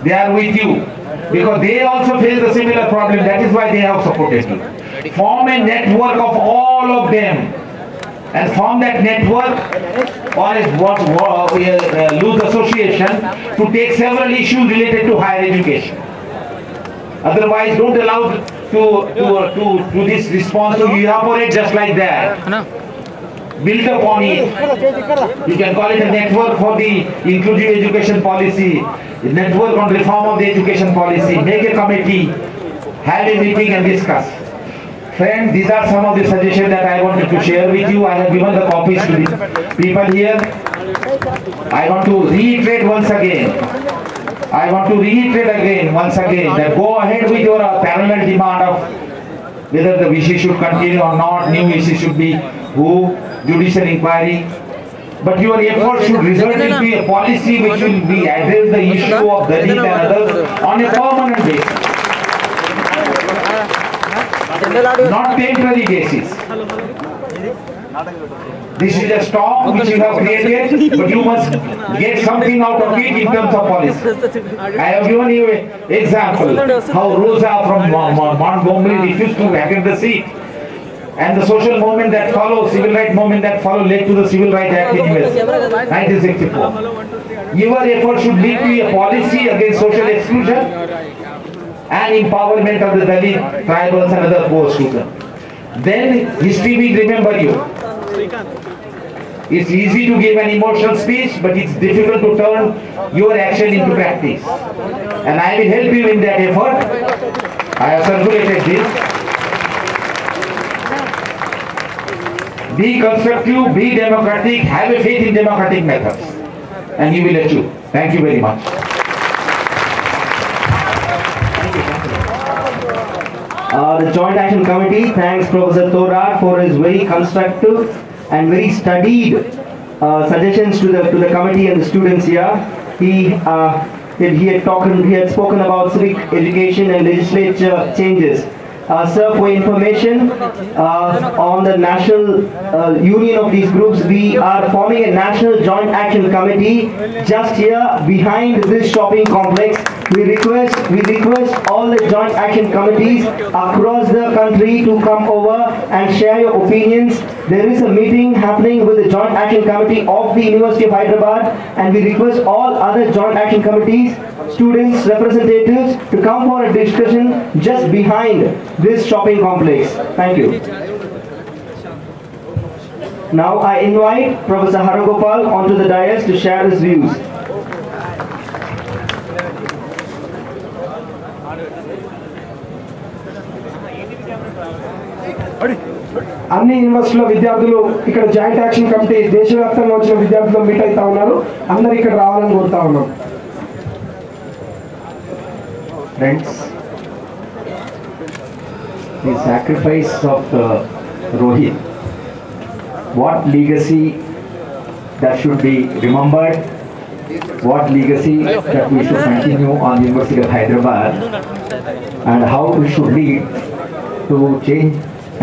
They are with you because they also face the similar problem. That is why they have supported you. Form a network of all of them and form that network or loose association to take several issues related to higher education. Otherwise, don't allow to this response to evaporate just like that. Build upon it. You can call it a network for the inclusive education policy, a network on reform of the education policy. Make a committee, have a meeting and discuss. Friends, these are some of the suggestions that I wanted to share with you. I have given the copies to the people here. I want to reiterate once again. That go ahead with your parallel demand of whether the VC should continue or not, new VC should be who, judicial inquiry. But your effort should result into a policy which will be address the issue of Dalit and others on a permanent basis. Not temporary basis. This is a storm which you have created, but you must get something out of it in terms of policy. I have given you an example how Rosa from Montgomery refused to vacate the seat, and the social movement that followed, civil rights movement that followed, led to the Civil Rights Act in US, 1964. Your effort should lead to a policy against social exclusion and empowerment of the Dalit, tribals and other poor students. Then history will remember you. It's easy to give an emotional speech, but it's difficult to turn your action into practice. And I will help you in that effort. I have circulated this. Be constructive, be democratic, have a faith in democratic methods, and you will achieve. Thank you very much. The Joint Action Committee thanks Professor Thorar for his very constructive and very studied suggestions to the committee and the students here. He had spoken about civic education and legislature changes. Sir, for information on the national union of these groups, we are forming a national joint action committee just here behind this shopping complex. We request all the joint action committees across the country to come over and share your opinions. There is a meeting happening with the Joint Action Committee of the University of Hyderabad, and we request all other Joint Action Committees, students, representatives to come for a discussion just behind this shopping complex. Thank you. Now I invite Professor Haragopal onto the dais to share his views. అన్ని యూనివర్సిటీల విద్యార్థులు ఇక్కడ joint action committee దేశవ్యాప్తంగా వచ్చిన విద్యార్థులు meet అవుతా ఉన్నారు. అందరూ ఇక్కడ రావాలని కోరుతా ఉన్నాం. Friends, the sacrifice of Rohit, what legacy that should be remembered, what legacy that we should continue on the University of Hyderabad, and how we should lead to change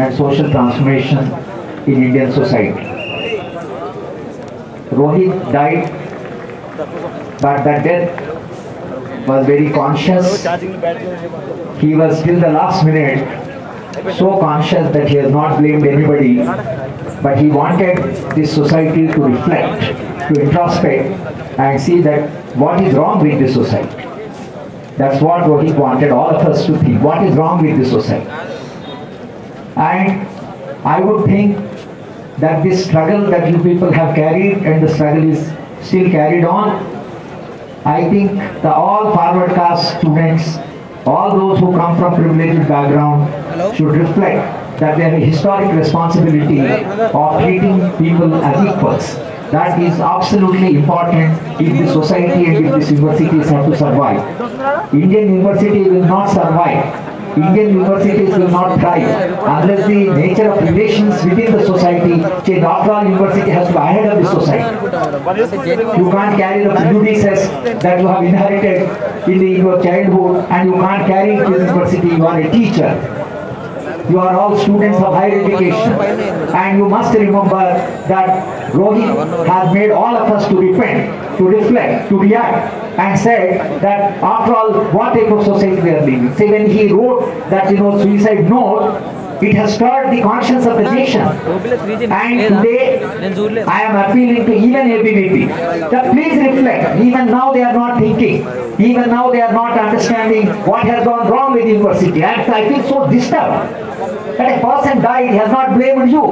and social transformation in Indian society. Rohit died, but that death was very conscious. He was till the last minute so conscious that he has not blamed anybody, but he wanted this society to reflect, to introspect and see that what is wrong with this society. That's what Rohit wanted all of us to think. What is wrong with this society? And I would think that this struggle that you people have carried, and the struggle is still carried on, I think that all forward caste students, all those who come from privileged background should reflect that they have a historic responsibility of treating people as equals. That is absolutely important if the society and if this universities have to survive. Indian university will not survive. Indian universities will not thrive unless the nature of relations within the society change. After all, university has to be ahead of the society. You can't carry the prejudices that you have inherited in your childhood, and you can't carry it to the university. You are a teacher. You are all students of higher education, and you must remember that Rohit has made all of us to repent, to reflect, to react, and said that after all, what type of society we are living. See, when he wrote that, suicide note, it has stirred the conscience of the nation. And today, I am appealing to even ABVP that please reflect. Even now they are not thinking. Even now they are not understanding what has gone wrong with the university. And I feel so disturbed that a person died. He has not blamed you.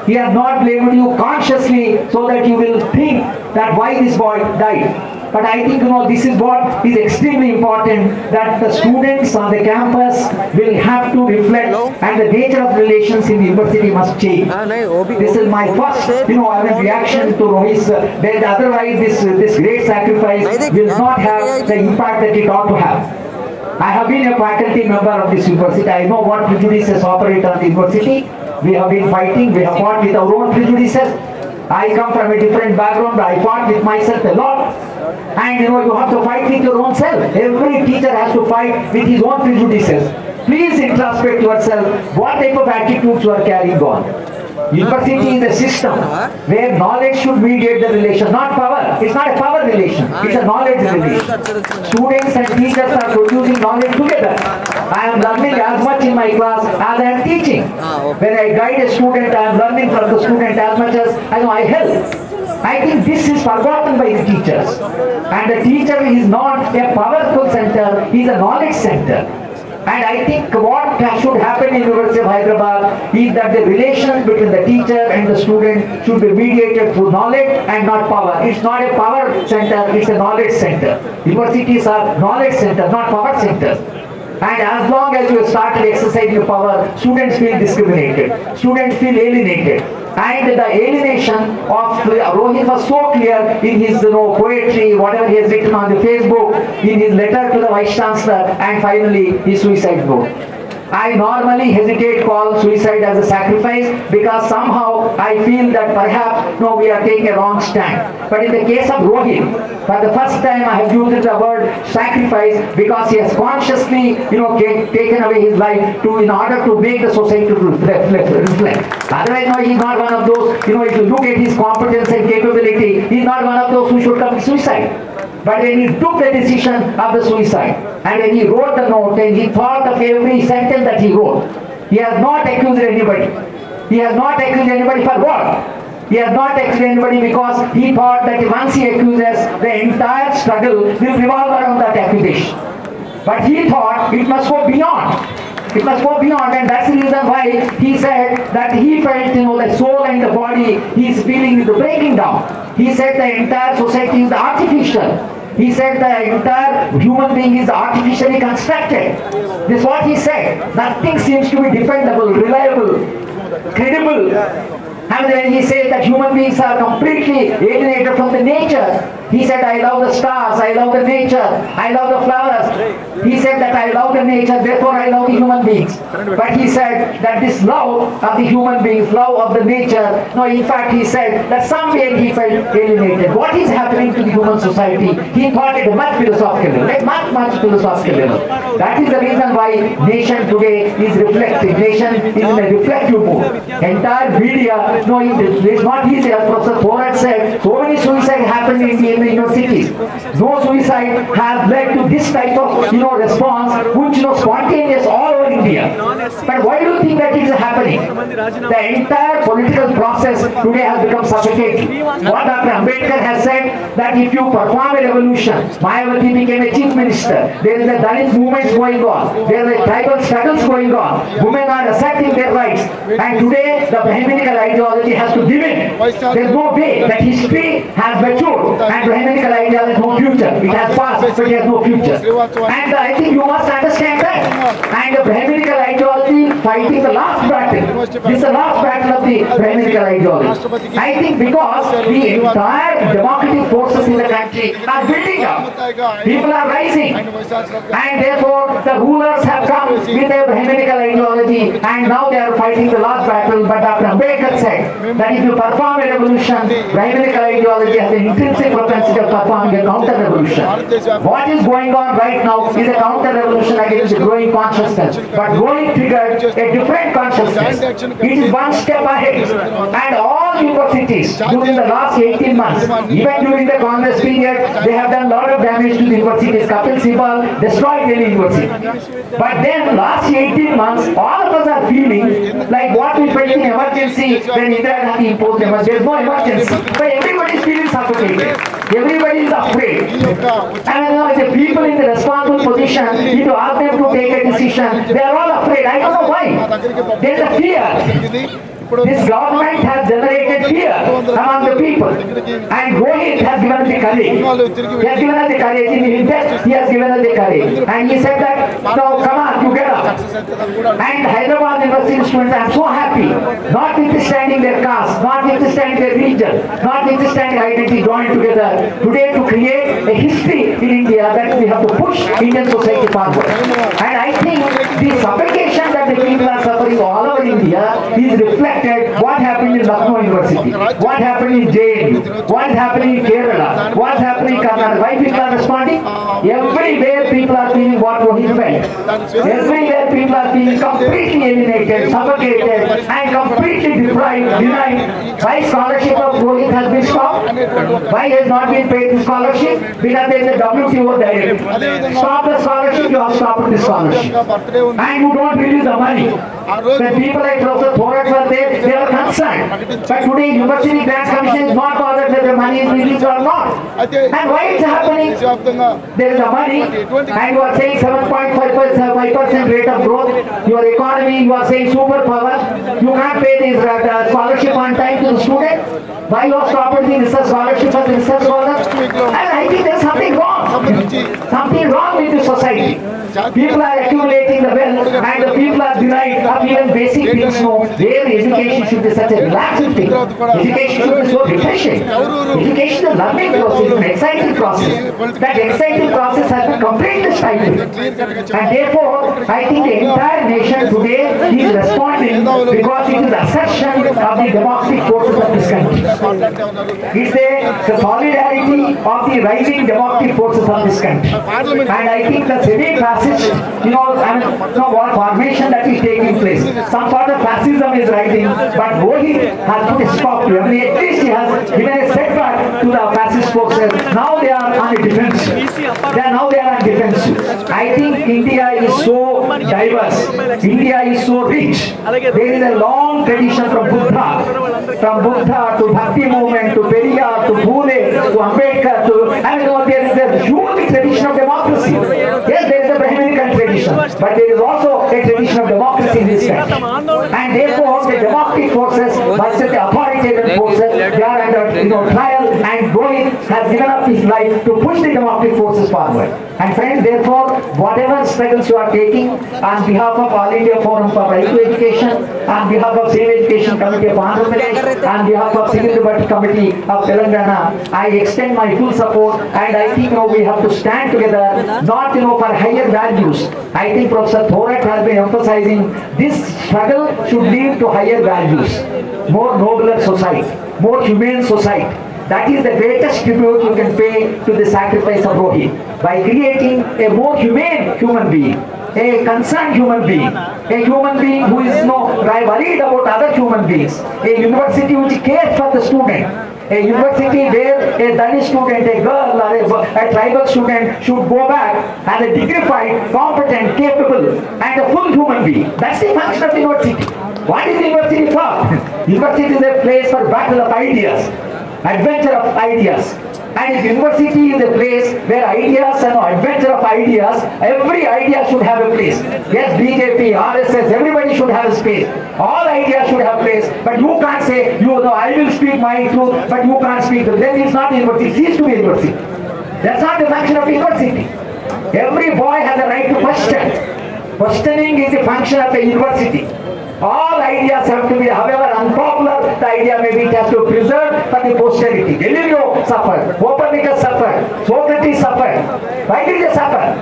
He has not blamed you consciously so that you will think that why this boy died. But I think this is what is extremely important, that the students on the campus will have to reflect, and the nature of relations in the university must change. This is my first reaction to Rohit's. Then otherwise this great sacrifice will not have the impact that it ought to have. I have been a faculty member of this university. I know what prejudices operate on the university. We have been fighting. We have fought with our own prejudices. I come from a different background, but I fought with myself a lot. And you have to fight with your own self. Every teacher has to fight with his own prejudices. Please introspect yourself. What type of attitudes you are carrying on? University is a system where knowledge should mediate the relation, not power. It's not a power relation. It's a knowledge relation. Students and teachers are producing knowledge together. I am learning as much in my class as I am teaching. When I guide a student, I am learning from the student as much as I help. I think this is forgotten by the teachers. And the teacher is not a powerful center, he is a knowledge center. And I think what should happen in University of Hyderabad is that the relation between the teacher and the student should be mediated through knowledge and not power. It's not a power center, it's a knowledge center. Universities are knowledge centers, not power centers. And as long as you started exercising your power, students feel discriminated, students feel alienated. And the alienation of Rohit was so clear in his poetry, whatever he has written on the Facebook, in his letter to the Vice Chancellor, and finally his suicide note. I normally hesitate to call suicide as a sacrifice because somehow I feel that perhaps we are taking a wrong stand. But in the case of Rohit, for the first time I have used the word sacrifice because he has consciously taken away his life in order to make the society reflect. Otherwise, he is not one of those, if you look at his competence and capability, he is not one of those who should commit suicide. But when he took the decision of the suicide, and when he wrote the note, and he thought of every sentence that he wrote, he has not accused anybody. He has not accused anybody for what? He has not accused anybody because he thought that once he accuses, the entire struggle will revolve around that accusation. But he thought it must go beyond. It must go beyond, and that's the reason why he said that he felt, the soul and the body, he is feeling is breaking down. He said the entire society is artificial. He said the entire human being is artificially constructed. This is what he said. Nothing seems to be dependable, reliable, credible. And then he said that human beings are completely alienated from the nature. He said, I love the stars, I love the nature, I love the flowers. He said that I love the nature, therefore I love the human beings. But he said that this love of the human beings, love of the nature, in fact he said that somewhere he felt alienated. What is happening to the human society? He thought at a much philosophical level, much philosophical level. That is the reason why nation today is reflective. Nation is in a reflective mood. Entire media, it's not easy. As Professor Thorat said, so many suicides happened in the universities. No suicide has led to this type of response, which spontaneous all over India. But why do you think that it is happening? The entire political process today has become suffocating. What Dr. Ambedkar has said, that if you perform a revolution, Mayawati became a chief minister, there is a Dalit movement going on, there are tribal struggles going on, women are asserting their rights, and today the Brahminical ideology has to give in. There is no way that history has matured and Brahminical ideology has no future. It has passed, but it has no future. And I think you must understand that. And the Brahminical ideology fighting the last battle. This is the last battle of the Brahminical ideology. I think because the entire democratic forces in the country are building up. People are rising. And therefore the rulers have come with a Brahminical ideology and now they are fighting the last battle. But Dr. Ambedkar said that if you perform a revolution, Brahminical ideology has an intrinsic propensity of performing a counter-revolution. What is going on right now is a counter-revolution against the growing consciousness. But growing triggered a different consciousness. It is one step ahead. And all all universities during the last 18 months, even during the Congress period, they have done a lot of damage to the universities. Kapil Sibal destroyed Delhi University. But then last 18 months, all of us are feeling like what we felt in emergency when Indira Gandhi imposed emergency. There is no emergency, but everybody is feeling suffocated. Everybody is afraid. And the people in the responsible position, if you ask them to take a decision, they are all afraid. I don't know why. There is a fear. This government has generated fear among the people, and Rohit has given us the courage. He has given us the courage in his death. He has given us the courage, and he said that, "No, come on, you get up." And Hyderabad University students, I am so happy, notwithstanding their caste, notwithstanding their religion, notwithstanding identity, joined together today to create a history in India that we have to push Indian society forward. And I think the suffocation that the people are suffering all over India is reflected. What happened in Lucknow University, what happened in JNU, what is happening in Kerala, what is happening in Karnataka. Why people are responding? Everywhere people are feeling what Rohit felt. Everywhere people are feeling completely alienated, suffocated, and completely deprived, denied. Why scholarship of Rohit has been stopped? Why has not been paid the scholarship? Because there is a WTO directive. Stop the scholarship, you have stopped the scholarship. And you don't release the money. When people like Professor Thorat were there, they were concerned. But today, University Grants Commission is not bothered whether the money is released or not. And why it's happening? There is a money, and you are saying 7.5% rate of growth. Your economy, you are saying superpower. You can't pay this scholarship on time to the student. Why you have stopped the research scholarship for the research scholars? And I think there is something wrong. Something wrong with the society. People are accumulating the wealth, and the people are denied of even basic things. No, where education should be such a relaxing thing. Education should be so refreshing. Education is a learning process, an exciting process. That exciting process has been completely stifled. And therefore, I think the entire nation today is responding because it is assertion of the democratic forces of this country. It's the solidarity of the rising democratic forces of this country. And I think the semi-fascist, what formation that is taking place. Some sort of fascism is rising, but Rohit has put a stop to it. At least he has given a setback to the fascist forces. Now they are on the defensive. Now they are on defensive. I think India is so diverse. India is so rich. There is a long tradition from Buddha to Bhakti movement to Periyar to Phule to Ambedkar there is a huge tradition of democracy. Yes, there is a Brahminical tradition, but there is also a tradition of democracy in this country. And therefore, the democratic forces versus the authoritarian forces, they are under trial, and Rohit has given up his life to push the democratic forces forward. And friends, therefore, whatever struggles you are taking on behalf of All India Forum for Right to Education, on behalf of Civil Education Committee of Andhra Pradesh, on behalf of Civil Liberty Committee of Telangana, I extend my full support, and I think we have to stand together, not for higher values. I think Professor Thorat has been emphasizing this struggle should lead to higher values, more nobler society, more humane society. That is the greatest tribute you can pay to the sacrifice of Rohit, by creating a more humane human being, a concerned human being, a human being who is worried about other human beings, a university which cares for the student, a university where a Dalit student, a girl or a tribal student should go back as a dignified, competent, capable and a full human being. That's the function of the university. What is the university for? University is a place for battle of ideas, adventure of ideas. And university is a place where ideas and adventure of ideas, every idea should have a place. Yes, BJP, RSS, everybody should have a space. All ideas should have place. But you can't say, I will speak my truth, but you can't speak. Then it's not university. It ceases to be university. That's not the function of university. Every boy has a right to question. Questioning is the function of the university. All ideas have to be, however unpopular the idea may be, it has to be preserved for the posterity. Galileo suffered, Copernicus suffered, Socrates suffered. Why did they suffer?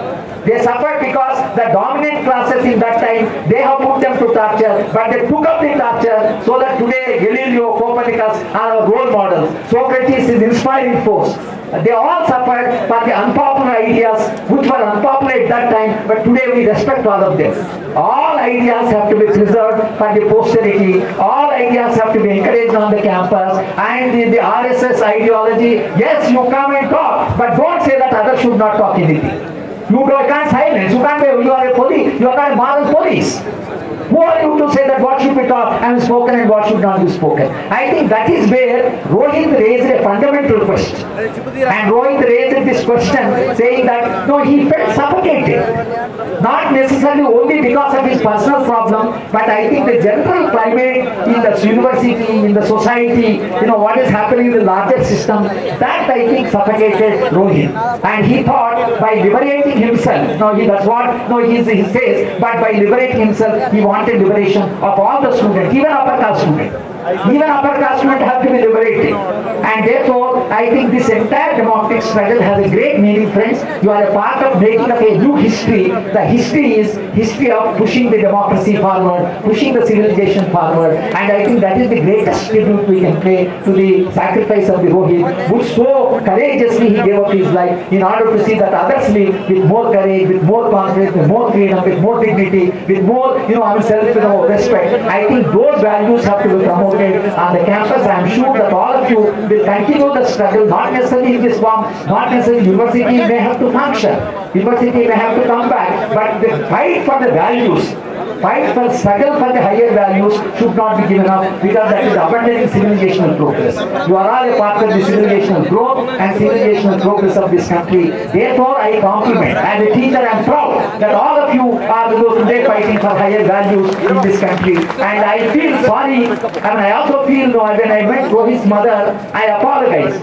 They suffered because the dominant classes in that time, they have put them to torture, but they took up the torture so that today Galileo, Copernicus are our role models. Socrates is inspiring force. They all suffered for the unpopular ideas which were unpopular at at that time, but today we respect all of them. All ideas have to be preserved for the posterity. All ideas have to be encouraged on the campus. And in the RSS ideology, yes, you come and talk, but don't say that others should not talk anything. You can't silence. You can't be. You are a police. You are not a moral police. Who are you to say that what should be taught and spoken and what should not be spoken? I think that is where Rohit raised a fundamental question. And Rohit raised this question saying that no, he felt suffocated. Not necessarily only because of his personal problem, but I think the general climate in the university, in the society, what is happening in the larger system, that I think suffocated Rohit. And he thought by liberating himself, he says, but by liberating himself, he wanted liberation of all the students, even upper caste students. Even upper caste students have to be liberated. And therefore, I think this entire democratic struggle has a great meaning, friends. You are a part of making up a new history. The history is history of pushing the democracy forward, pushing the civilization forward. And I think that is the greatest tribute we can pay to the sacrifice of the Rohit, which so courageously he gave up his life in order to see that others live with more courage, with more confidence, with more freedom, with more dignity, with more, self-respect. I think those values have to be promoted on the campus. I am sure that all of you will continue the struggle, not necessarily in this form, not necessarily university may have to function, university may have to come back, but the fight for the values, fight for struggle for the higher values should not be given up, because that is abandoning civilizational progress. You are all a part of the civilizational growth and civilizational progress of this country. Therefore, I compliment. As a teacher, I am proud that all of you are today fighting for higher values in this country. And I feel sorry, and I also feel when I went to his mother, I apologize.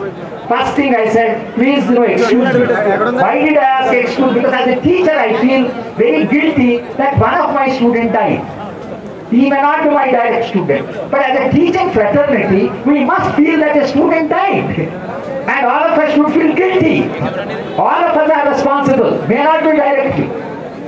First thing I said, please excuse me. Why did I ask excuse? Because as a teacher I feel very guilty that one of my students died. He may not be my direct student, but as a teaching fraternity, we must feel that a student died. And all of us should feel guilty. All of us are responsible, may not be directly.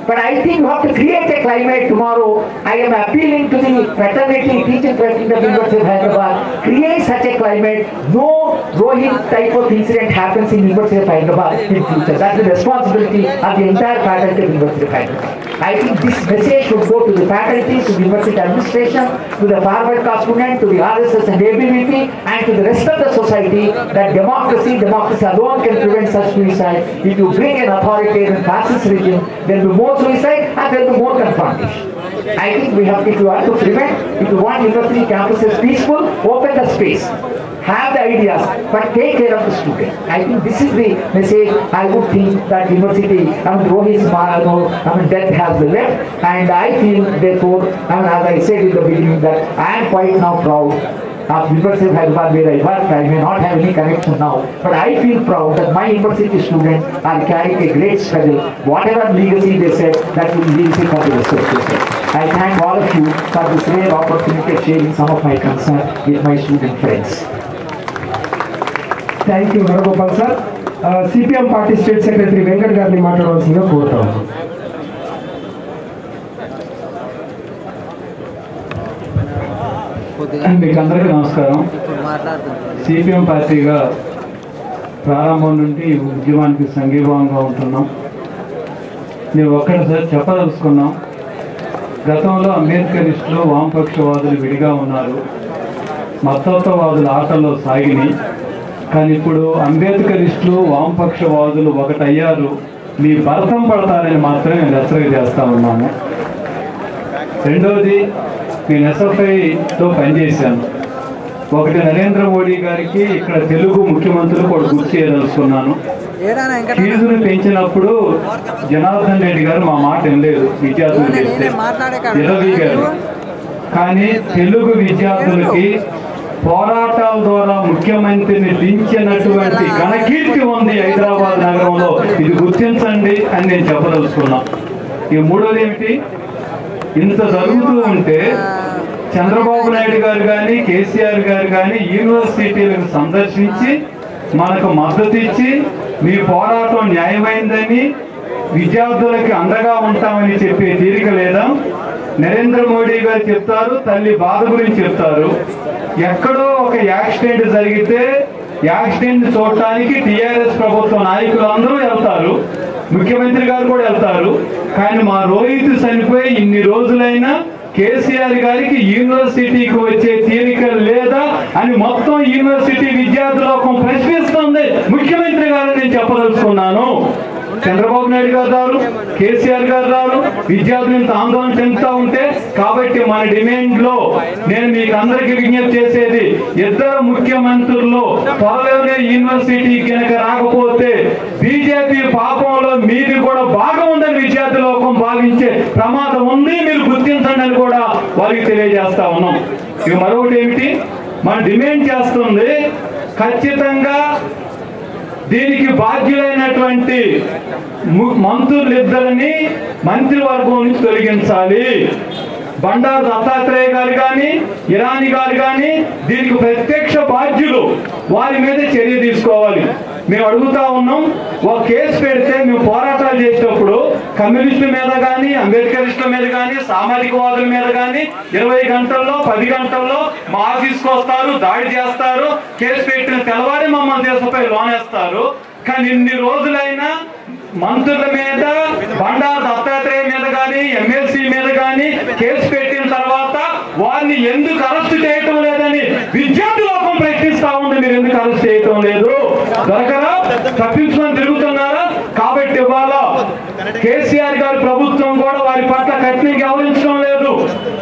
But I think you have to create a climate tomorrow. I am appealing to the fraternity, teaching fraternity of the University of Hyderabad. Create such a climate. No Rohit type of incident happens in University of Hyderabad in future. That's the responsibility of the entire faculty of University of Hyderabad. I think this message should go to the faculty, to the university administration, to the forward caste student, to the RSS and ABVP, and to the rest of the society that democracy alone can prevent such suicide. If you bring an authoritarian fascist regime, there will be more suicide and there will be more confrontation. I think we have, if you want to prevent, if you want university campuses peaceful, open the space. Have the ideas, but take care of the student. I think this is the message I would think that university, Rohit's death has been left, and I feel therefore, as I said in the beginning, that I am quite now proud of University of Hyderabad where I work. I may not have any connection now, but I feel proud that my university students are carrying a great struggle. Whatever legacy they said, that will be legacy for the rest of the society. I thank all of you for this rare opportunity of sharing some of my concerns with my student friends. Thank you, Naragopal sir. CPM Party State Secretary Venkat Garni మాట్లాడవలసిందిగా కోరుతాము. మీకు అందరికీ నమస్కారం. CPM పార్టీగా ప్రారంభం నుండి ఉద్యమానికి సంఘీభావంగా ఉంటున్నాం. మేము ఒక్కటిసారి చెప్పదలుచుకున్నాం, గతంలో అంబేద్కరిస్టులు వామపక్షవాదులు విడిగా ఉన్నారు, మతత్వవాదులు ఆటల్లో సాగినాయి. కానీ ఇప్పుడు అంబేద్కరిస్టులు వామపక్షవాదులు ఒకటయ్యారు, మీ భరతం పడతారని మాత్రమే మేము హెచ్చరిక చేస్తూ ఉన్నాము. రెండవది, నేను ఎస్ఎఫ్ఐతో పనిచేశాను. ఒకటి నరేంద్ర మోడీ గారికి ఇక్కడ తెలుగు ముఖ్యమంత్రులు కూడా గుర్తు చేయదలుచుకున్నాను. ఫీజులు పెంచినప్పుడు జనార్దన్ రెడ్డి గారు మా మాట వినలేదు, విద్యార్థులు చేస్తే గారు. కానీ తెలుగు విద్యార్థులకి పోరాటాల ద్వారా ముఖ్యమంత్రిని దించినటువంటి ఘనకీర్తి ఉంది హైదరాబాద్ నగరంలో. ఇది గుర్తించండి అని నేను చెప్పదలుచుకున్నా. ఈ మూడోది ఏమిటి, ఇంత జరుగుతూ ఉంటే చంద్రబాబు నాయుడు గారు కానీ కేసీఆర్ గారు కానీ యూనివర్సిటీలను సందర్శించి మనకు మద్దతు ఇచ్చి మీ పోరాటం న్యాయమైందని విద్యార్థులకి అండగా ఉంటామని చెప్పే తీరిక లేదా? నరేంద్ర మోడీ గారు చెప్తారు, తల్లి బాధ గురించి చెప్తారు. ఎక్కడో ఒక యాక్సిడెంట్ జరిగితే యాక్సిడెంట్ చూడటానికి టీఆర్ఎస్ ప్రభుత్వ నాయకులు అందరూ వెళ్తారు. ముఖ్యమంత్రి గారు కూడా వెళ్తారు. కానీ మా రోహిత్ చనిపోయి ఇన్ని రోజులైనా కేసీఆర్ గారికి యూనివర్సిటీకి వచ్చే తీరిక లేదా అని మొత్తం యూనివర్సిటీ విద్యార్థులకు ప్రశ్నిస్తుంది ముఖ్యమంత్రి గారు. నేను చెప్పదలుచుకున్నాను, చంద్రబాబు నాయుడు గారు రారు, కేసీఆర్ గారు రారు, విద్యార్థులు ఇంత ఆందోళన చెందుతూ ఉంటే. కాబట్టి మన డిమాండ్ లో నేను మీకు అందరికీ విజ్ఞప్తి చేసేది, ఇద్దరు ముఖ్యమంత్రులు త్వరలోనే యూనివర్సిటీ కనుక రాకపోతే బీజేపీ పాపంలో మీది కూడా భాగం ఉందని విద్యార్థి లోకం భావించే ప్రమాదం ఉంది, మీరు గుర్తించండి అని కూడా వారికి తెలియజేస్తా ఉన్నాం. ఇవి మరొకటి ఏమిటి, మనం డిమాండ్ చేస్తుంది ఖచ్చితంగా దీనికి బాధ్యులైనటువంటి మంత్రులిద్దరిని మంత్రివర్గం నుంచి తొలగించాలి. బండారు దత్తాత్రేయ గారు కానీ ఇరానీ గారు కానీ దీనికి ప్రత్యక్ష బాధ్యులు, వారి మీద చర్య తీసుకోవాలి. మేము అడుగుతా ఉన్నాం, ఒక కేసు పెడితే మేము పోరాటాలు చేసేటప్పుడు కమ్యూనిస్టుల మీద కానీ అంబేద్కరిస్టుల మీద కానీ సామాజికవాదుల మీద కానీ 20 గంటల్లో 10 గంటల్లో మా ఆఫీస్కి వస్తారు, దాడి చేస్తారు, కేసు పెట్టిన తెల్లవారి మమ్మల్ని దేశంపై లోనేస్తారు. కానీ ఇన్ని రోజులైనా మంత్రుల మీద, బండారు దత్తాత్రేయ మీద కానీ ఎమ్మెల్సీ మీద కానీ కేసు పెట్టిన తర్వాత వారిని ఎందుకు అరెస్ట్ చేయటం లేదని విద్యార్థి లోకం ప్రశ్నిస్తా ఉంది. మీరు ఎందుకు అరెస్ట్ చేయటం లేదు? దొరకరా? తప్పించుకొని తిరుగుతున్నారా? కాబట్టి ఇవాళ కేసీఆర్ గారి ప్రభుత్వం కూడా వారి పట్ల కఠినంగా వ్యవహరించడం లేదు.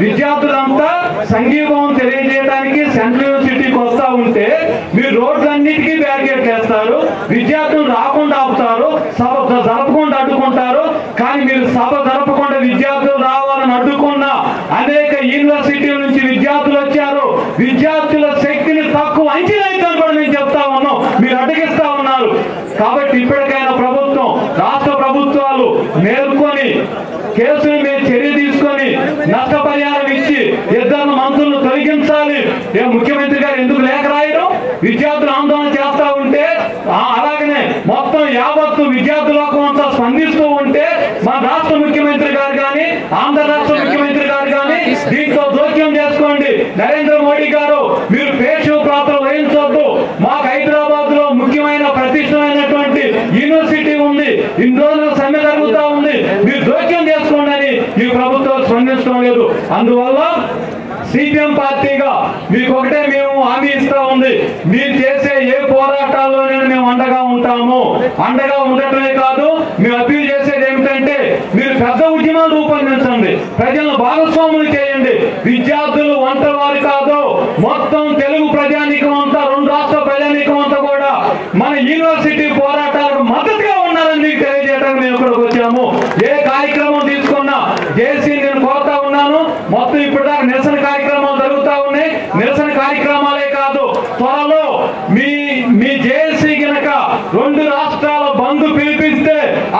విద్యార్థులంతా సంఘీభావం తెలియజేయడానికి సెంట్రల్ యూనివర్సిటీకి వస్తా ఉంటే మీరు రోడ్లన్నిటికీ బ్యారికేడ్ చేస్తారు, విద్యార్థులు రాకుండా ఆపుతారు, సభ జరపకుండా అడ్డుకుంటారు. కానీ మీరు సభ జరపకుండా విద్యార్థులు రావాలని అడ్డుకున్న అనేక యూనివర్సిటీల నుంచి విద్యార్థులు వచ్చారు. విద్యార్థుల శక్తిని తక్కువ అంచనా ఇద్దాం కూడా మేము చెప్తా ఉన్నాం, మీరు అడ్డగిస్తా ఉన్నారు. కాబట్టి ఇప్పటికైనా ప్రభుత్వం, రాష్ట్ర ప్రభుత్వాలు మేల్కొని కేసుల మీద చర్య తీసుకొని నష్టపరిహారం ఇచ్చి ఇద్దరు మంత్రులను తొలగించాలి. ముఖ్యమంత్రి గారు ఎందుకు లేఖ రాయడం? విద్యార్థులు ఆందోళన చేస్తా ఉంటే, అలాగనే మొత్తం యావత్తు విద్యార్థుల లోకం అంతా స్పందిస్తూ ఉంటే మన రాష్ట్ర ముఖ్యమంత్రి గారు కానీ ఆంధ్ర రాష్ట్ర ముఖ్యమంత్రి గారు కానీ దీంట్లో జోక్యం చేసుకోండి. నరేంద్ర మోడీ గారు, మీరు పేషు పాత్ర వహించవద్దు. మాకు హైదరాబాద్ లో ముఖ్యమైన ప్రతిష్టమైనటువంటి యూనివర్సిటీ ఉంది, ఇన్ని రోజులు సమ్మె జరుగుతూ ఉంది, మీరు జోక్యం చేసుకోండి అని ఈ ప్రభుత్వం స్పందించడం లేదు. అందువల్ల సిపిఎం పార్టీగా మీకు ఒకటే మేము హామీ ఇస్తా ఉంది, మీరు చేసే ఏ పోరాటాల్లోనే మేము అండగా ఉంటాము. అండగా ఉండటమే కాదు, మేము అప్పీల్ చేసేది ఏమిటంటే మీరు పెద్ద ఉద్యమాలు రూపొందించండి, ప్రజలను భాగస్వాములు చేయండి. విద్యార్థులు ఒంటరి వారు కాదు, మొత్తం తెలుగు ప్రజానీకం అంతా, 2 రాష్ట్ర ప్రజానీకం అంతా కూడా మన యూనివర్సిటీ పోరాటాలకు మద్దతుగా ఉన్నారని మీకు తెలియజేయడానికి మేము ఇక్కడికి వచ్చాము. ఏ కార్యక్రమం తీసుకున్నా జేసీ నేను కోరుతా ఉన్నాను, మొత్తం ఇప్పటిదాకా నిరసన కార్యక్రమాలు జరుగుతూ ఉన్నాయి. నిరసన కార్యక్రమాలే కాదు, త్వరలో మీ జేసీ గనక 2 రాష్ట్రాల బంద్ పిలిపిస్తే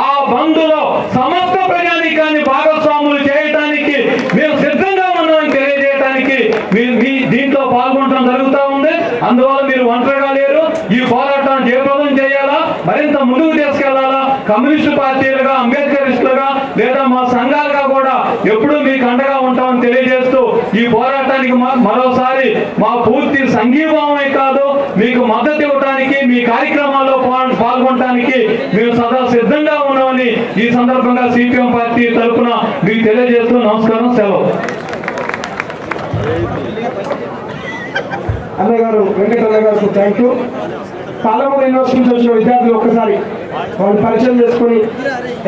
ఆ బంద్లో సమస్త ప్రజానీకాన్ని భాగస్వాములు చేయడానికి మేము సిద్ధంగా ఉన్నామని తెలియజేయడానికి మీ దీంట్లో పాల్గొనడం జరుగుతూ ఉంది. అందువల్ల మీరు ఒంటరిగా లేరు. ఈ పోరాటాన్ని జయప్రదం చేయాలా, మరింత ముందుకు తీసుకెళ్లాలా. కమ్యూనిస్టు పార్టీలుగా, అంబేద్కరిస్టులుగా లేదా మా సంఘాలుగా కూడా ఎప్పుడూ మీకు అండగా ఉంటామని తెలియజేస్తూ ఈ పోరాటానికి మరోసారి మా పూర్తి సంఘీభావమే కాదు, మీకు మద్దతు ఇవ్వడానికి, మీ కార్యక్రమాల్లో పాల్గొనడానికి మేము సదా సిద్ధంగా ఉన్నామని ఈ సందర్భంగా సిపిఎం పార్టీ తరఫున మీకు తెలియజేస్తూ నమస్కారం, సెలవు. అన్నయ్య గారు, వెంకటరమణ గారు థ్యాంక్ యూ. పాలమూరు యూనివర్సిటీ నుంచి వచ్చిన విద్యార్థులు ఒక్కసారి వాళ్ళు పరిచయం చేసుకుని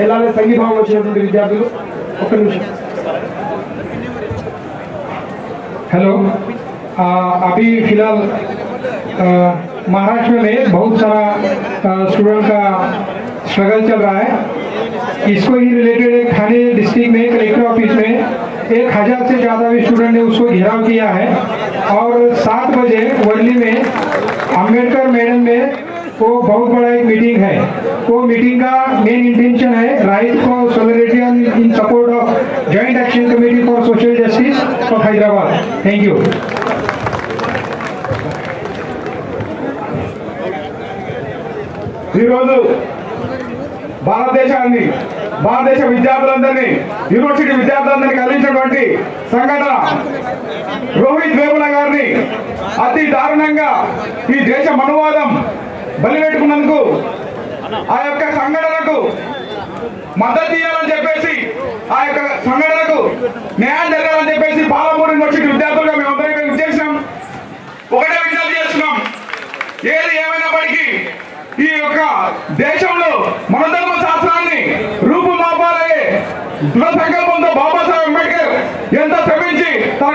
ఎలానే సంఘీభావం వచ్చినటువంటి విద్యార్థులు ఒక్క నిమిషం. हेलो, अभी फिलहाल महाराष्ट्र में बहुत सारा स्टूडेंट का स्ट्रगल चल रहा है. इसको ही रिलेटेड एक थाने डिस्ट्रिक्ट में कलेक्टर ऑफिस में 1000 से ज़्यादा भी स्टूडेंट ने उसको घेराव किया है. और 7 बजे वर्ली में अम्बेडकर मैदान में वो बहुत बड़ा एक मीटिंग है. वो मीटिंग का मेन इंटेंशन है right for solidarity in support of joint action committee for social justice of Hyderabad. Thank you. ఈరోజు భారతదేశ విద్యార్థులందరినీ, యూనివర్సిటీ విద్యార్థులందరినీ కలిసినటువంటి సంఘటన రోహిత్ వేముల గారిని అతి దారుణంగా ఈ దేశ మనువాదం బలిపెట్టుకున్నందుకు ఆ యొక్క సంఘటనకు మద్దతు ఇవ్వాలని చెప్పేసి ఆ యొక్క సంఘటనకు న్యాయం జరగాలని చెప్పేసి పాలమూరు యూనివర్సిటీ విద్యార్థులుగా మేమందరం ఇక్కడ విచ్చేసినాం. ఒకటే విజ్ఞప్తి చేస్తున్నాం, ఏది ఏమైనప్పటికీ ఈ యొక్క దేశంలో మన ధర్మ శాస్త్రాన్ని రూపుమాపాలే దృఢ సంకల్పంతో బాబాసాహెబ్ అంబేద్కర్ ఎంత శ్రమించి తన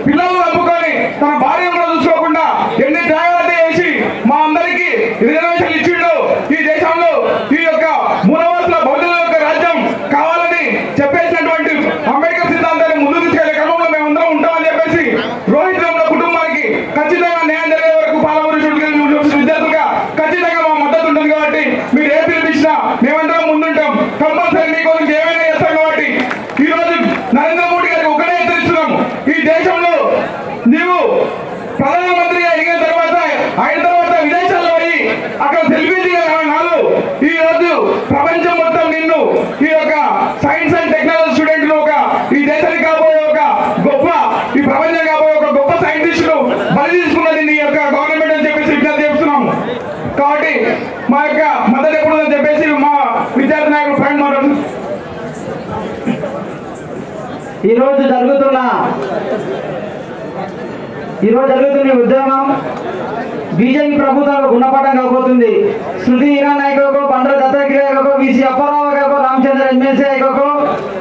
పిల్లలను నమ్ముకొని తన భార్యను చూసుకోకుండా ఎన్ని త్యాగాలు చేసి మా అందరికీ రిజర్వేషన్ ఇచ్చిండు. ఈ దేశంలో ఈ యొక్క మూలవాసుల బౌద్ధుల యొక్క రాజ్యం కావాలని చెప్పేసినటువంటి అంబేద్కర్ సిద్ధాంతాన్ని ముందుకు తీసుకెళ్లే క్రమంలో మేమందరం ఉంటామని చెప్పేసి రోహిత్ వేముల కుటుంబానికి ఖచ్చితంగా న్యాయం జరిగే వరకు పాలమూరు విద్యార్థులుగా ఖచ్చితంగా మా మద్దతు ఉంటుంది. కాబట్టి మీరు ఏ పిలిపించినా మేమందరం ముందుంటాం. కంపల్సరీ మీకోసం ఏమైనా చేస్తాం. కాబట్టి ఈ రోజు నరేంద్ర మోడీ గారికి ఒకటే హెచ్చరిస్తున్నాం, ఈ దేశంలో నీవు ప్రధానమంత్రిగా ఎదిగిన తర్వాత అయిన తర్వాత విదేశాల్లో పోయి అక్కడ సెల్ఫీ దిగాలు. ఈ రోజు ప్రపంచం మొత్తం నిన్ను ఈ యొక్క సైన్స్ అండ్ టెక్నాలజీ స్టూడెంట్ ఒక ఈ దేశానికి కాబోయే ఒక గొప్ప ఈ ప్రపంచం కాబోయే ఒక గొప్ప సైంటిస్ట్ బలి తీసుకున్నది ఈ యొక్క గవర్నమెంట్ అని చెప్పేసి విజ్ఞప్తి చేస్తున్నాం. కాబట్టి మా యొక్క మద్దతు ఎప్పుడుందని చెప్పేసి మా విద్యార్థి నాయకుడు ఫ్రెండ్ మాట్లాడుతున్నారు. ఈరోజు జరుగుతున్న ఉద్యమం బీజేపీ ప్రభుత్వం గుణపాఠం కాబోతుంది. శృతి ఇరాన్ నాయకులకు, బండ్ర దత్తాత్రేయకు, విసి అప్పారావు, రామచంద్ర ఎమ్మెల్సీ నాయకులకు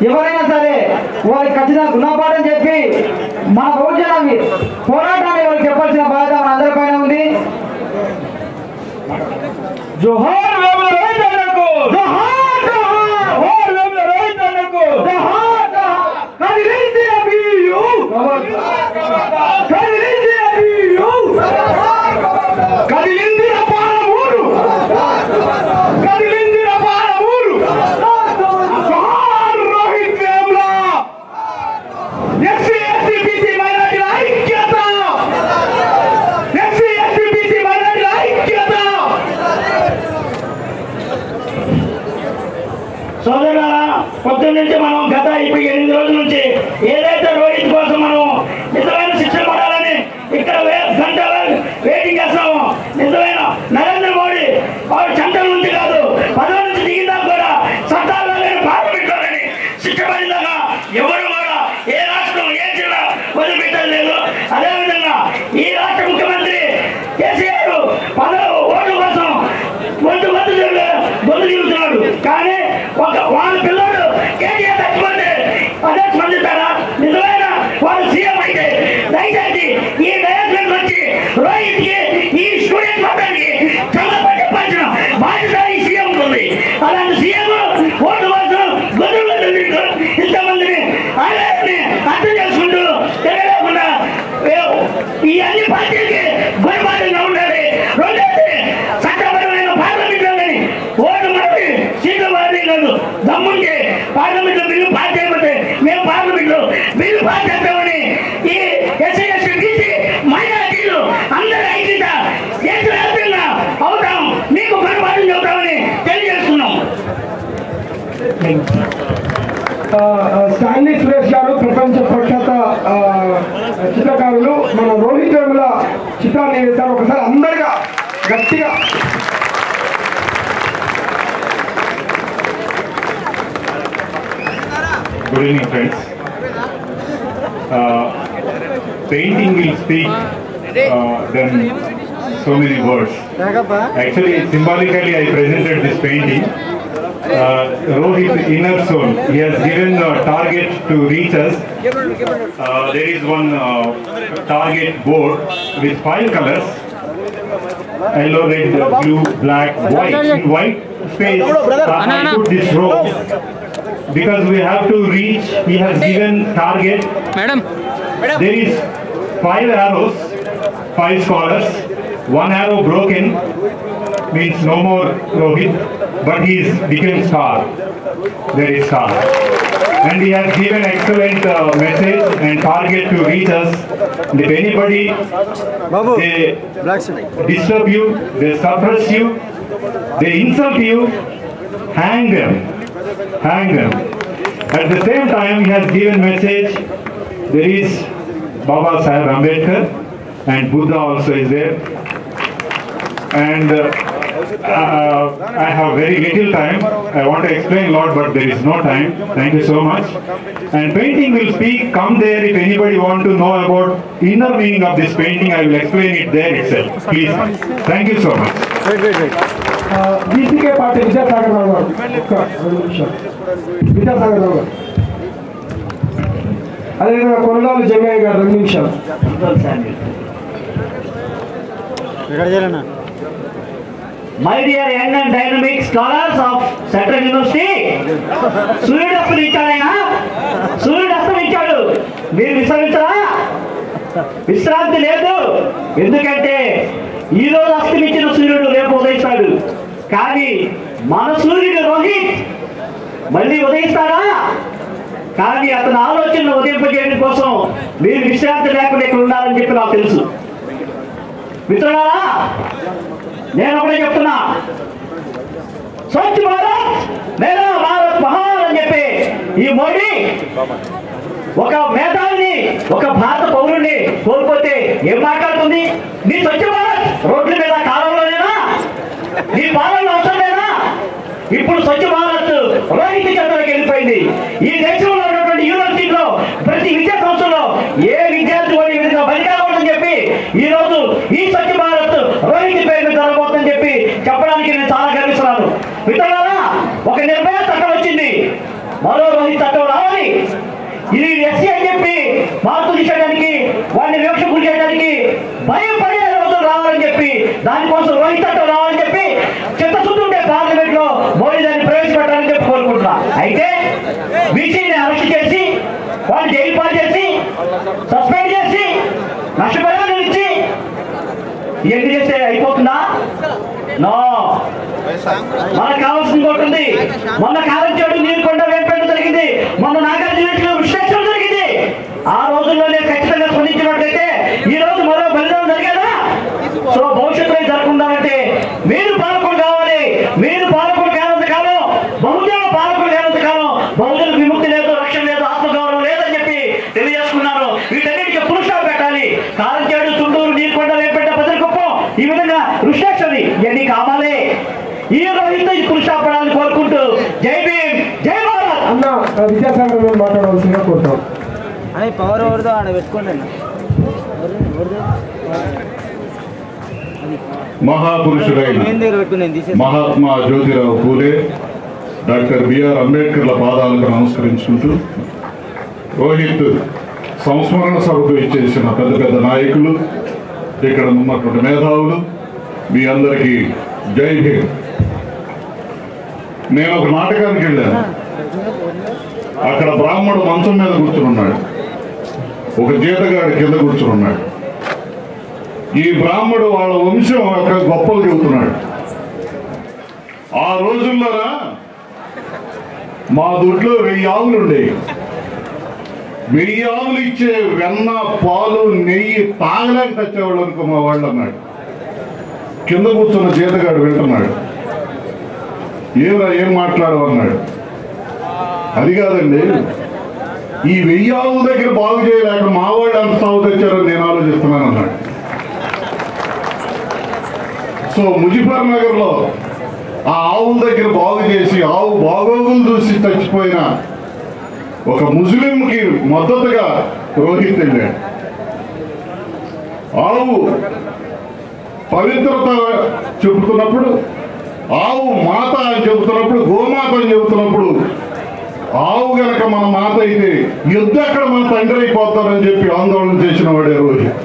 ఎవరైనా సరే వారికి ఖచ్చితంగా గుణపాఠం చెప్పి మన బహుజన పోరాటాన్ని వారికి చెప్పాల్సిన బాధ్యత మన అందరిపైన ఉంది. జోహార్ వేముల రైతన్నకు, జోహార్ జోహార్ వేముల రైతన్నకు, జోహార్ జోహార్ కదిలింది అభియు, కదిలింది అభియు, కదిలింది పాలమూరు, కదిలింది పాలమూరు. జోహార్ Rohith Vemula, SC ST BC మైనారిటీల ఐక్యత, ఎస్సీ ఎస్టీ బీసీ మైనారిటీల ఐక్యత. సోదరులారా, పొద్దున్న నుంచి మనం గత ఇప్పుడు 8 రోజుల నుంచి ఏదైతే రోహిత్ కోసం మనం నిజమైన శిక్షణ పడాలని ఇక్కడ గంటల వెయిటింగ్ చేస్తాము. నిజమైన నరేంద్ర మోడీ వాడు చంద్రం నుంచి కాదు, పదవి నుంచి దిగిందా కూడా చట్టాల్లో కానీ పార్లమెంట్లో కానీ శిక్ష పడిందాకా ఎవరు కూడా ఏ రాష్ట్రం ఏ జిల్లా వదిలిపెట్టలేదు. అదేవిధంగా ఈ రాష్ట్ర ముఖ్యమంత్రి కేసీఆర్ ఓటు కోసం గొంతు తిరుగుతున్నాడు. కానీ వాళ్ళ పిల్లడు కేటీఆర్ తచ్చిపోతే అదే స్పందిస్తారా? నిజమైన వాళ్ళు సీఎం అయితే దయచేసి ఈ డయాగ్రామ్ వచ్చి రోహిత్ కి ఈ స్టూడెంట్ మొత్తానికి చల్లబడి చెప్పాల్సిన బాధ్యత ఈ సీఎం ఉంది. అలాంటి సీఎం ఓటు కోసం గొంతులు ఇంతమందిని ఆలయాన్ని అర్థం చేసుకుంటూ తెలియకుండా ఈ అన్ని పార్టీలకి గుణపాఠంగా ఉండాలి. రెండోది చట్టపరమైన పార్లమెంట్లో కానీ ఓటు మనకి సీట్లు వారి కాదు, దమ్ముంటే పార్లమెంట్ లో బిల్లు పాస్ చేయకపోతే మేము పార్లమెంట్ లో బిల్లు పాస్ చేస్తామని ఈ ఎస్సీ ఎస్టీ బీసీ మైనారిటీలు అందరూ ఐక్యత దేశవ్యాప్తంగా అవుతాం, మీకు గుణపాఠం చెబుతామని తెలియజేస్తున్నాం. స్టాన్లీ సురేష్ గారు ప్రపంచ ప్రఖ్యాత చిత్రకారులు మన రోహిత్ వేముల చిత్రాన్ని వేశారు. ఒకసారి అందరిగా గట్టిగా Good evening, friends. Painting will speak than so many words. Actually, symbolically, I presented this painting. Rohit inner soul. He has given a target to reach us. There is one target board with 5 colors: yellow, red, blue, black, white. In white space, I put this row. Because we have to reach, he has given target. Madam. There is 5 arrows, 5 scholars. 1 arrow broken means no more Rohit, but he is became star. There is star. And he has given excellent message and target to reach us. If anybody they disturb you, they suppress you, they insult you, hang them. Hang them. At the same time, he has given message. There is Baba Saheb Ambedkar and Buddha also is there. And I have very little time. I want to explain a lot, but there is no time. Thank you so much. And painting will speak. Come there if anybody want to know about inner meaning of this painting. I will explain it there itself. Please. Thank you so much. బీసీకే party Vidyasagar Rao garu ఒక్క 2 నిమిషాలు. విద్యాసాగర్ రావు గారు, అదేవిధంగా కొనగాలు జంగయ్య గారు 2 నిమిషాలు. My dear young and dynamic scholars of Central University, సూర్యుడు అస్తమించాడైనా, సూర్యుడు అస్తమించాడు, మీరు విశ్రమించరా? విశ్రాంతి లేదు. ఎందుకంటే ఈరోజు అస్తమించిన సూర్యుడు రేపు ఉదయిస్తాడు. కానీ మన సూర్యుడు రోహిత్ మళ్ళీ ఉదయిస్తాడా? కానీ అతని ఆలోచనలు ఉదయింపజేయడం కోసం మీరు విశ్రాంతి లేకుండా ఇక్కడ ఉండాలని చెప్పి నాకు తెలుసు. మిత్రులారా, నేను ఒకటే చెప్తున్నా, స్వచ్ఛ భారత్ మేరా భారత్ మహాన్ అని చెప్పి ఈ మోడీ ఒక మేధావిని, ఒక భారత పౌరుడిని కోల్పోతే ఏం మాట్లాడుతుంది? నీ స్వచ్ఛ భారత్ రోడ్ల మీద కాలంలోనేనా? నీ పాలనలో అవసరం లేదా? ఇప్పుడు స్వచ్ఛ భారత్ రోహిత్ చేతులకు వెళ్ళిపోయింది. ఈ దేశంలో ఉన్నటువంటి యూనివర్సిటీలో ప్రతి విద్యా సంస్థలో ఏ విద్యార్థి వాడి విధంగా బలికాకూడదని చెప్పి ఈ రోజు ఈ స్వచ్ఛ భారత్ రోహిత్ పేరు జరగబోతుందని చెప్పి చెప్పడానికి నేను చాలా గర్విస్తున్నాను. మిత్రులారా, ఒక నిర్భయ చట్టం వచ్చింది, మరో రోహిత్ చట్టం రావాలి. ఇది ఎస్సీ అని చెప్పి మార్పులు చేయడానికి, వాడిని వివక్ష గురి చేయడానికి భయపడే రోజులు రావాలని చెప్పి, దానికోసం రోహిత్ చట్టం రావాలని చెప్పి చిత్తశుద్ధి ఉండే పార్లమెంట్ లో మోడీ దాన్ని ప్రవేశపెట్టాలని చెప్పి కోరుకుంటున్నా. అయితే బీసీని అరెస్ట్ చేసి, వాళ్ళు జైలు పాలు చేసి, సస్పెండ్ చేసి, నష్టపరిహారం ఇచ్చి ఇవన్నీ చేస్తే అయిపోతుందా? నో. మనకు కావాల్సింది ఇంకోటి ఉంది. మొన్న కారంచేడు, నీరుకొండ, వేపేట జరిగింది, మొన్న నాగార్జున విశ్లేషణ జరిగింది. ఆ రోజుల్లోనే ఖచ్చితంగా స్పందించినట్లయితే ఈ రోజు మరో బలిదానం జరిగేదా? సో భవిష్యత్తులో జరగకుండాలంటే మీరు పాలకులు కావాలి. మీరు పాలకులు కానంత కాలం, బహుజన పాలకులు కానంత కాలం బహుజన విముక్తి లేదు, రక్షణ లేదు, ఆత్మగౌరవం లేదని చెప్పి తెలియజేసుకున్నారు. వీటన్నిటికీ పురుషాలు పెట్టాలి. కారంచేడు, చుండూరు, నీరుకొండ, వేపేట, పదరికొప్పం, ఈ విధంగా ఋషేశ్వరి ఇవన్నీ కావాలే. ఈ రోహిత్ పురుషాపడాలని కోరుకుంటూ జై భీమ్, జై భారత్. అన్న విద్యాసాగర్ గారు మాట్లాడవలసిందిగా కోరుతాం. అని పవర్ ఎవరిదో ఆడ పెట్టుకోండి అన్న. మహాపురుషుడైన మహాత్మా జ్యోతిరావు పూలే, డాక్టర్ బిఆర్ అంబేద్కర్ల పాదాలకు నమస్కరించుకుంటూ, రోహిత్ సంస్మరణ సభకు ఇచ్చేసిన పెద్ద పెద్ద నాయకులు, ఇక్కడ ఉన్నటువంటి మేధావులు, మీ అందరికీ జై భీమ్. నేను ఒక నాటకానికి వెళ్ళాను. అక్కడ బ్రాహ్మడు మంచం మీద కూర్చున్నాడు, ఒక జీతగాడు కింద కూర్చున్నాడు. ఈ బ్రాహ్మడు వాళ్ళ వంశం యొక్క గొప్పలు చెబుతున్నాడు. ఆ రోజుల్లోనా మా దొడ్లో 1000 ఆవులు ఉండేవి. 1000 ఆవులు ఇచ్చే వెన్న, పాలు, నెయ్యి తాగలేక తెచ్చేవాళ్ళు అనుకో మా వాళ్ళు అన్నాడు. కింద కూర్చున్న జీతగాడు వింటున్నాడు. ఏం మాట్లాడమన్నాడు. అది కాదండి, ఈ 1000 ఆవుల దగ్గర బాగు చేయలేక మా వాళ్ళు అంత సాగు తెచ్చారని నేను ఆలోచిస్తున్నాను అన్నాడు. సో ముజఫర్ నగర్ లో ఆ ఆవుల దగ్గర బాగు చేసి, ఆవు బాగోగులు చూసి చచ్చిపోయిన ఒక ముస్లింకి మద్దతుగా రోహిత్ వెళ్ళాడు. ఆవు పవిత్రత చెబుతున్నప్పుడు, ఆవు మాత అని చెబుతున్నప్పుడు, గోమాత అని చెబుతున్నప్పుడు, ఆవు గనక మన మాత అయితే యుద్ధం ఎక్కడ మన తండ్రి అయిపోతారని చెప్పి ఆందోళన చేసిన వాడే రోహిత్.